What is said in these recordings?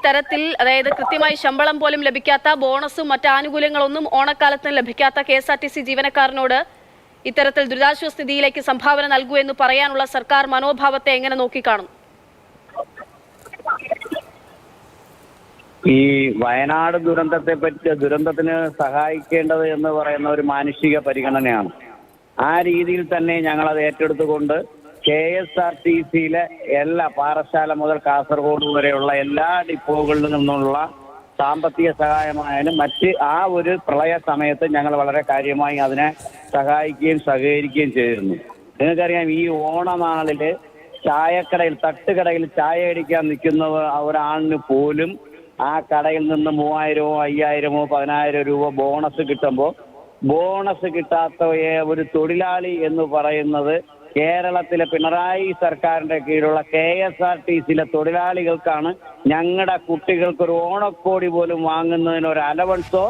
തരത്തിൽ അതായത് കൃത്യമായി ശമ്പളം പോലും ലഭിക്കാത്ത, ബോണസും മറ്റ് ആനുകൂല്യങ്ങളൊന്നും ഓണക്കാലത്തിന് ലഭിക്കാത്ത KSRTC ജീവനക്കാരനോട് ഇത്തരത്തിൽ ദുരിതാശ്വാസ നിധിയിലേക്ക് സംഭാവന നൽകൂ എന്ന് പറയാനുള്ള സർക്കാർ മനോഭാവത്തെ എങ്ങനെ നോക്കിക്കാണും? ഈ വയനാട് ദുരന്തത്തിന് സഹായിക്കേണ്ടത് എന്ന് പറയുന്ന ഒരു മാനുഷിക പരിഗണനയാണ്. ആ രീതിയിൽ തന്നെ ഞങ്ങളത് ഏറ്റെടുത്തുകൊണ്ട് KSRTCയിലെ എല്ലാ പാറശാല മുതൽ കാസർഗോഡ് വരെയുള്ള എല്ലാ ഡിപ്പോകളിൽ നിന്നുള്ള സാമ്പത്തിക സഹായമായാലും മറ്റ് ആ ഒരു പ്രളയ സമയത്ത് ഞങ്ങൾ വളരെ കാര്യമായി അതിനെ സഹായിക്കുകയും സഹകരിക്കുകയും ചെയ്തിരുന്നു. നിങ്ങൾക്കറിയാം, ഈ ഓണനാളിൽ ചായക്കടയിൽ തട്ടുകടയിൽ ചായ അടിക്കാൻ നിൽക്കുന്ന ഒരാളിന് പോലും ആ കടയിൽ നിന്ന് 3000-ഓ 5000-ഓ 10000 രൂപ ബോണസ് കിട്ടുമ്പോൾ ബോണസ് കിട്ടാത്ത ഒരു തൊഴിലാളി എന്ന് പറയുന്നത് കേരളത്തിലെ പിണറായി സർക്കാരിന്റെ കീഴിലുള്ള KSRTCയിലെ തൊഴിലാളികൾക്കാണ്. ഞങ്ങളുടെ കുട്ടികൾക്ക് ഒരു ഓണക്കോടി പോലും വാങ്ങുന്നതിന് ഒരു അലവൻസോ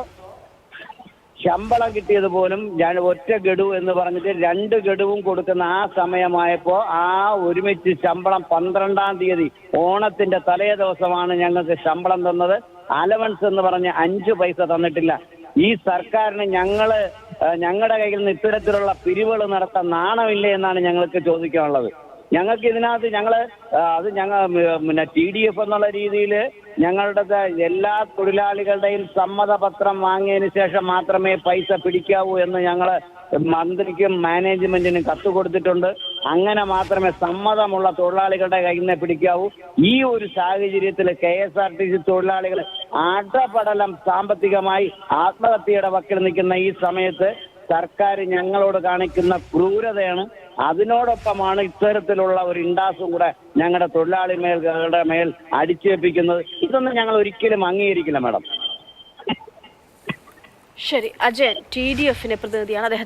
ശമ്പളം കിട്ടിയത് പോലും ഞാൻ ഒറ്റ ഗഡു എന്ന് പറഞ്ഞിട്ട് 2 ഗഡുവും കൊടുക്കുന്ന ആ സമയമായപ്പോൾ ആ ഒരുമിച്ച് ശമ്പളം 12-ാം തീയതി ഓണത്തിന്റെ തലേ ദിവസമാണ് ഞങ്ങൾക്ക് ശമ്പളം തന്നത്. അലവൻസ് എന്ന് പറഞ്ഞ് 5 പൈസ തന്നിട്ടില്ല. ഈ സർക്കാരിന് ഞങ്ങളുടെ കയ്യിൽ നിന്ന് ഇത്തരത്തിലുള്ള പിരിവുകൾ നടത്താൻ നാണമില്ലേ എന്നാണ് ഞങ്ങൾക്ക് ചോദിക്കാനുള്ളത്. ഞങ്ങൾക്ക് ഇതിനകത്ത് പിന്നെ TDF എന്നുള്ള രീതിയിൽ ഞങ്ങളുടെ എല്ലാ തൊഴിലാളികളുടെയും സമ്മതപത്രം വാങ്ങിയതിന് ശേഷം മാത്രമേ പൈസ പിടിക്കാവൂ എന്ന് ഞങ്ങൾ മന്ത്രിക്കും മാനേജ്മെന്റിനും കത്ത് കൊടുത്തിട്ടുണ്ട്. അങ്ങനെ മാത്രമേ സമ്മതമുള്ള തൊഴിലാളികളുടെ കയ്യിൽ നിന്ന് പിടിക്കാവൂ. ഈ ഒരു സാഹചര്യത്തിൽ KSRTC തൊഴിലാളികൾ അടപടലം സാമ്പത്തികമായി ആത്മഹത്യയുടെ വക്കിൽ നിൽക്കുന്ന ഈ സമയത്ത് സർക്കാർ ഞങ്ങളോട് കാണിക്കുന്ന ക്രൂരതയാണ്. അതിനോടൊപ്പമാണ് ഇത്തരത്തിലുള്ള ഒരു ഇൻഡാസും കൂടെ ഞങ്ങളുടെ തൊഴിലാളികളുടെ മേൽ അടിച്ചേൽപ്പിക്കുന്നത്. ഇതൊന്നും ഞങ്ങൾ ഒരിക്കലും അംഗീകരിക്കില്ല മാഡം. ശരി, അജയൻ TDFിന്റെ പ്രതിനിധിയാണ്. അദ്ദേഹം